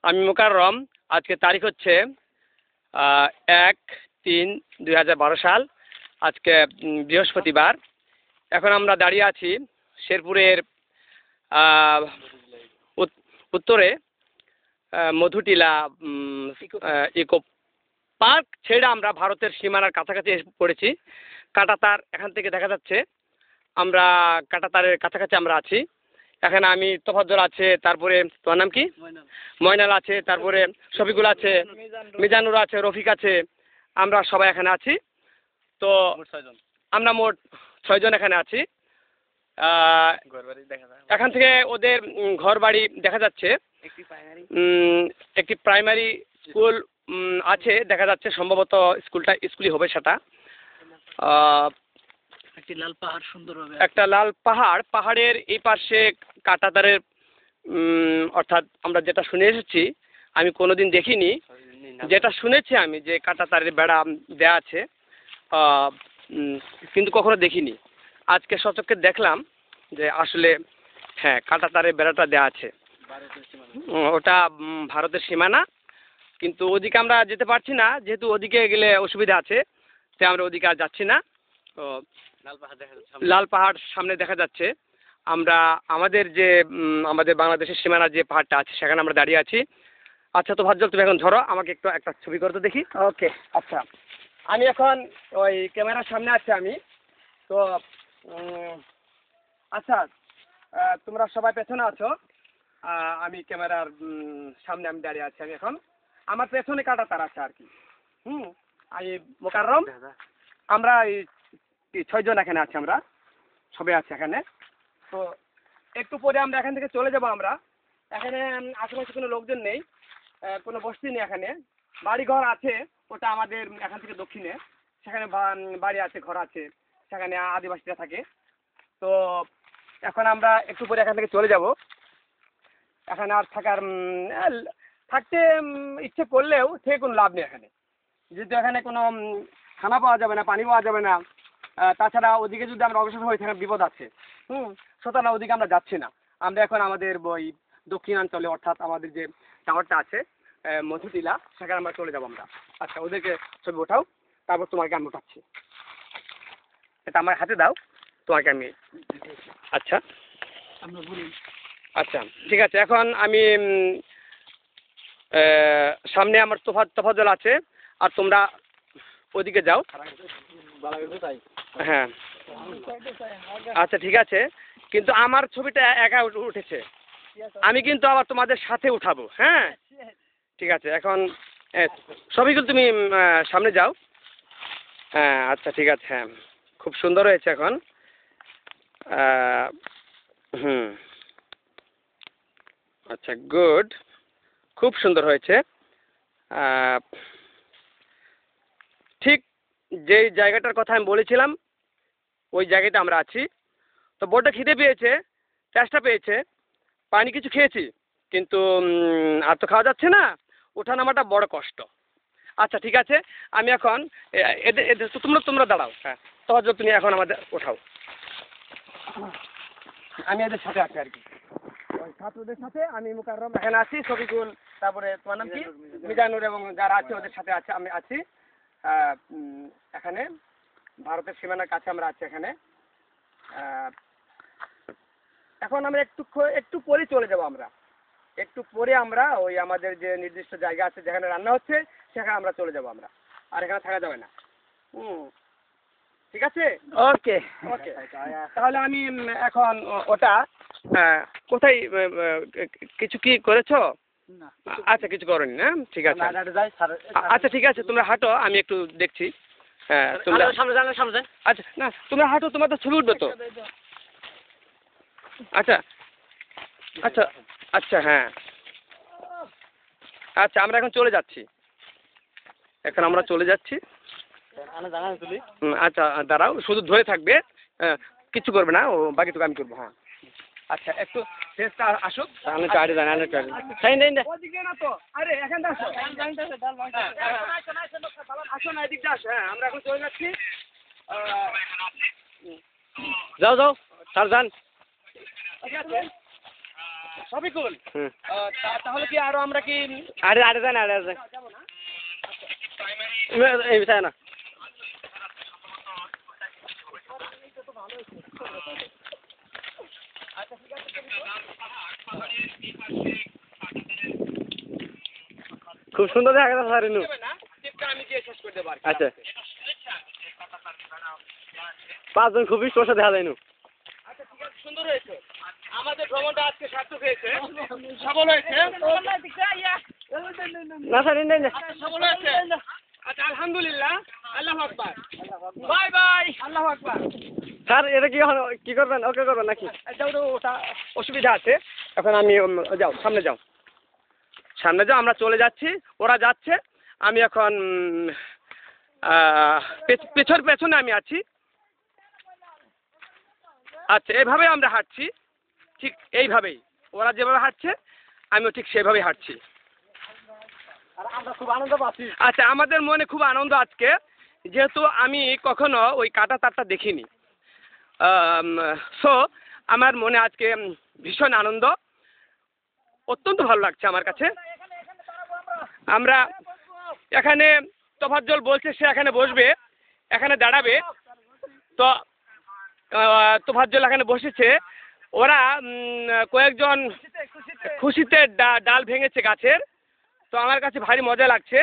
আমি মোকাররম। আজকে তারিখ হচ্ছে 1-3-2012 সাল। আজকে বৃহস্পতিবার। এখন আমরা দাঁড়িয়ে আছি শেরপুরের উত্তরে মধুটিলা ইকো পার্ক ছেড়ে আমরা ভারতের সীমানার কাছাকাছি এসে পড়েছি। কাঁটাতার এখান থেকে দেখা যাচ্ছে। আমরা কাঁটাতারের কাছাকাছি আমরা আছি। এখানে আমি তোফাজ্জল আছে, তারপরে তোমার নাম কি? ময়নাল আছে, তারপরে শফিকুল আছে, মিজানুর আছে, রফিক আছে, আমরা সবাই এখানে আছি। তো আমরা মোট 6 জন এখানে আছি। এখান থেকে ওদের ঘর বাড়ি দেখা যাচ্ছে। একটি প্রাইমারি স্কুল আছে দেখা যাচ্ছে, সম্ভবত স্কুলই হবে সেটা। একটা লাল পাহাড়, পাহাড়ের এই পাশে কাঁটাতারের অর্থাৎ আমরা যেটা শুনে এসেছি, আমি কোনোদিন দেখিনি, যেটা শুনেছি আমি যে কাঁটাতারের বেড়া দেয়া আছে, কিন্তু কখনো দেখিনি। আজকে সচক্ষে দেখলাম যে আসলে হ্যাঁ কাঁটাতারের বেড়াটা দেয়া আছে। ওটা ভারতের সীমানা, কিন্তু ওদিকে আমরা যেতে পারছি না, যেহেতু ওদিকে গেলে অসুবিধা আছে, তাই আমরা ওদিকে আর যাচ্ছি না। তো লাল পাহাড় সামনে দেখা যাচ্ছে। আমরা আমাদের বাংলাদেশের সীমানার যে পাহাড়টা আছে সেখানে আমরা দাঁড়িয়ে আছি। আচ্ছা তো ভাজ্জল, তুমি এখন ধরো, আমাকে একটু একটা ছবি করতে দেখি। ওকে, আচ্ছা আমি এখন ওই ক্যামেরার সামনে আছি আমি। তো আচ্ছা তোমরা সবাই পেছনে আছো, আমি ক্যামেরার সামনে আমি দাঁড়িয়ে আছি। আমি এখন আমার পেছনে কাঁটাতার আছে আর কি। আমি মোকাররম। আমরা এই 6 জন এখানে আছি, আমরা সবাই আছি এখানে। তো একটু পরে আমরা এখান থেকে চলে যাব। আমরা এখানে আশেপাশে কোনো লোকজন নেই, কোনো বস্তি নেই এখানে। বাড়ি ঘর আছে, ওটা আমাদের এখান থেকে দক্ষিণে, সেখানে বাড়ি আছে, ঘর আছে, সেখানে আদিবাসীরা থাকে। তো এখন আমরা একটু পরে এখান থেকে চলে যাব। এখানে আর থাকতে ইচ্ছে করলেও থেকে কোনো লাভ নেই এখানে, যেহেতু এখানে কোনো খানা পাওয়া যাবে না, পানি পাওয়া যাবে না। তাছাড়া ওদিকে যদি আমরা অগ্রসর হই সেখানে বিপদ আছে। সুতরাং ওদিকে আমরা যাচ্ছি না। আমরা এখন আমাদের ওই দক্ষিণাঞ্চলে, অর্থাৎ আমাদের যে টাওয়ারটা আছে মধুটিলা, সেখানে আমরা চলে যাবো আমরা। আচ্ছা ওদেরকে ছবি ওঠাও, তারপর তোমাকে আমি উঠাচ্ছি। এটা আমার হাতে দাও, তোমাকে আমি। আচ্ছা আচ্ছা ঠিক আছে। এখন আমি সামনে আমার তোফাজ্জল আছে, আর তোমরা ওদিকে যাও। হ্যাঁ আচ্ছা ঠিক আছে, কিন্তু আমার ছবিটা একা উঠেছে, আমি কিন্তু আবার তোমাদের সাথে উঠাবো। হ্যাঁ ঠিক আছে। এখন সবইগুলো তুমি সামনে যাও। হ্যাঁ আচ্ছা ঠিক আছে। হ্যাঁ খুব সুন্দর হয়েছে এখন। আচ্ছা গুড, খুব সুন্দর হয়েছে। ঠিক যেই জায়গাটার কথা আমি বলেছিলাম ওই জায়গাতে আমরা আছি। তো বড়টা খিদে পেয়েছে, তেষ্টা পেয়েছে, পানি কিছু খেয়েছি, কিন্তু আর তো খাওয়া যাচ্ছে না, ওঠা নামাটা বড় কষ্ট। আচ্ছা ঠিক আছে, আমি এখন এদের তোমরা দাঁড়াও। হ্যাঁ তোফাজ্জল তুমি এখন আমাদের ওঠাও। আমি এদের সাথে আছি আর কি, ওই ছাত্রদের সাথে আমি মোকাররম এখানে আছি, শফিকুল, তারপরে তোমার নাম কি? মিজানুর, এবং যারা আছে ওদের সাথে আছে, আমি আছি এখানে ভারতের সীমানার কাছে আমরা আছি এখানে। এখন আমরা একটু পরে চলে যাব। আমরা একটু পরে আমরা ওই আমাদের যে নির্দিষ্ট জায়গা আছে যেখানে রান্না হচ্ছে সেখানে আমরা চলে যাব। আমরা আর এখানে থাকা যাবে না। ঠিক আছে। ওকে ওকে, তাহলে আমি এখন ওটা কোথায় কিছু কি করেছো? আচ্ছা কিছু করোনি না, ঠিক আছে। আচ্ছা ঠিক আছে, তোমরা হাঁটো, আমি একটু দেখছি। হ্যাঁ তোমরা সামনে। আচ্ছা না তোমরা হাঁটো, তোমার তো ছবি উঠবে তো। আচ্ছা আচ্ছা আচ্ছা হ্যাঁ আচ্ছা, আমরা এখন চলে যাচ্ছি। এখন আমরা চলে যাচ্ছি। আচ্ছা দাঁড়াও, শুধু ধরে থাকবে, কিছু করবে না, ও বাকিটুকু আমি করবো। হ্যাঁ আচ্ছা একটু শেষটা আসুক, আমি তো আরে জানি আসো না, এদিকটা আসো। হ্যাঁ আমরা এখন চলে যাচ্ছি। যাও যাও সাবধান। শফিকুল, হুম। তাহলে কি আরো আমরা কি আরে আরে যান আরে যান এই বিষয় না খুব সুন্দর দেখা গেছে স্যার ইনু না টিপটা আমি দিয়ে শেষ করে দেবো আর কি। আচ্ছা 5 জন খুবই স্পষ্ট দেখা যায় ইনু আচ্ছা ঠিক আছে, সুন্দর হয়েছে। আমাদের ভ্রমণটা আজকে সার্থক হয়েছে, সফল হয়েছে। না স্যার নেই না সফল হয়েছে। আচ্ছা আলহামদুলিল্লাহ, আল্লাহু আকবার, বাই বাই, আল্লাহু আকবার। স্যার এটা কি করবেন ওকে করবেন নাকি ওটা অসুবিধা আছে, এখন আমি যাও সামনে যাও, সামনে যাও, আমরা চলে যাচ্ছি, ওরা যাচ্ছে, আমি এখন পেছনে আমি আছি। আচ্ছা এইভাবে আমরা হাঁটছি, ঠিক এইভাবেই ওরা যেভাবে হাঁটছে আমিও ঠিক সেভাবেই হাঁটছি। আমরা খুব আনন্দ পাচ্ছি আচ্ছা আমাদের মনে খুব আনন্দ আজকে, যেহেতু আমি কখনো ওই কাঁটা তারটা দেখিনি, সো আমার মনে আজকে ভীষণ আনন্দ, অত্যন্ত ভালো লাগছে আমার কাছে। আমরা এখানে তোফাজ্জল বলছে সে এখানে বসবে, এখানে দাঁড়াবে, তো তোফাজ্জল এখানে বসেছে, ওরা কয়েকজন খুশিতে ডাল ভেঙেছে গাছের, তো আমার কাছে ভারী মজা লাগছে।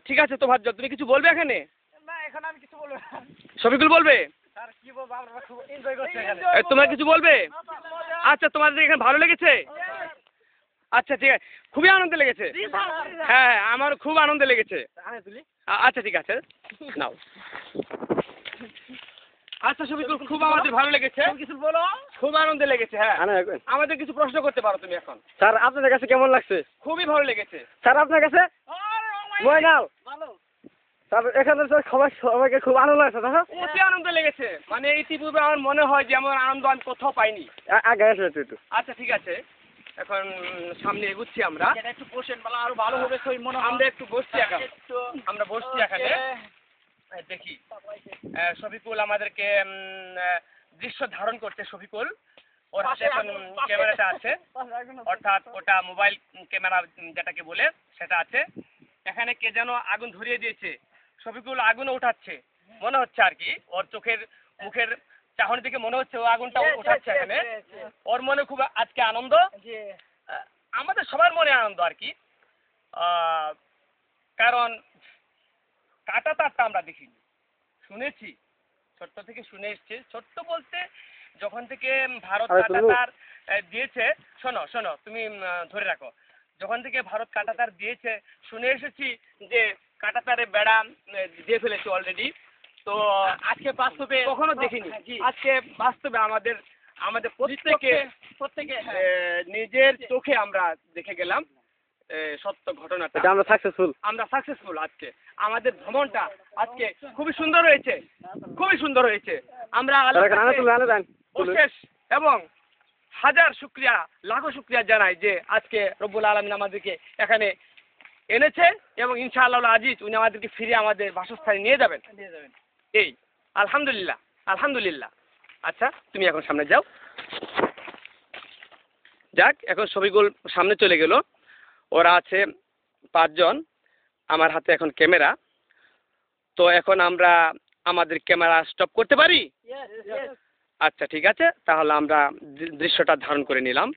ঠিক আছে তোফাজ্জল, তুমি কিছু বলবে এখানে? না এখন আমি কিছু বলবো না শফিকুল বলবে? স্যার কি বলবো আমরা খুব এনজয় করছি এখানে তোমরা কিছু বলবে? আচ্ছা তোমাদের এখানে ভালো লেগেছে? আচ্ছা ঠিক আছে, খুবই আনন্দ লেগেছে। হ্যাঁ হ্যাঁ আমার খুব আনন্দ লেগেছে। আচ্ছা ঠিক আছে নাও। আচ্ছা শফিকুল খুব আমাদের ভালো লেগেছে, কিছু বলো খুব আনন্দ লেগেছে। হ্যাঁ আমাদের কিছু প্রশ্ন করতে পারো তুমি এখন। স্যার আপনাদের কাছে কেমন লাগছে? খুবই ভালো লেগেছে। স্যার আপনার কাছে ময়নাল স্যার এখানে তো সবাইকে খুব আনন্দ লাগছে দাদা অতি আনন্দ লেগেছে, মানে ইতিপূর্বে আমার মনে হয় যে এমন আনন্দ আমি কোথাও পাইনি। আগে আসবে একটু আচ্ছা ঠিক আছে, এখন সামনে এগুচ্ছি আমরা। একটু বসেন বলা আরো ভালো হবে সেই মনে আমরা একটু বসছি এখন, আমরা বসছি এখানে, দেখি শফিকুল আমাদেরকে দৃশ্য ধারণ করতে। শফিকুল ওর হাতে এখন ক্যামেরাটা আছে, অর্থাৎ ওটা মোবাইল ক্যামেরা যেটাকে বলে সেটা আছে। এখানে কে যেন আগুন ধরিয়ে দিয়েছে, শফিকুল আগুন উঠাচ্ছে মনে হচ্ছে আর কি, ওর চোখের মুখের চাহনি থেকে মনে হচ্ছে ও আগুনটা উঠাচ্ছে এখানে। ওর মনে খুব আজকে আনন্দ, আমাদের সবার মনে আনন্দ আর কি, কারণ কাঁটা তারটা আমরা দেখিনি, শুনেছি, ছোট্ট থেকে শুনে এসছি। ছোট্ট বলতে যখন থেকে ভারত কাঁটা তার দিয়েছে, শোনো শোনো তুমি ধরে রাখো, যখন থেকে ভারত কাঁটা তার দিয়েছে শুনে এসেছি যে কাঁটা তারে বেড়া দিয়ে ফেলেছে অলরেডি, তো আজকে বাস্তবে কখনো দেখিনি, আজকে বাস্তবে আমাদের প্রত্যেকে নিজের চোখে আমরা দেখে গেলাম সত্য ঘটনাটা। আমরা সাকসেসফুল আজকে আমাদের ভ্রমণটা আজকে খুবই সুন্দর হয়েছে, খুবই সুন্দর হয়েছে। আমরা অশেষ এবং হাজার শুকরিয়া, লাখো শুকরিয়া জানাই যে আজকে রব্বুল আলামিন আমাদেরকে এখানে এনেছে এবং ইনশাআল্লাহ আজিজ উনি আমাদেরকে ফিরে আমাদের বাসস্থানে নিয়ে যাবেন। এই আলহামদুলিল্লাহ আলহামদুলিল্লাহ। আচ্ছা তুমি এখন সামনে যাও। যাক এখন শফিকুল সামনে চলে গেল, ওরা আছে 5 জন, আমার হাতে এখন ক্যামেরা, তো এখন আমরা আমাদের ক্যামেরা স্টপ করতে পারি? আচ্ছা ঠিক আছে, তাহলে আমরা দৃশ্যটা ধারণ করে নিলাম।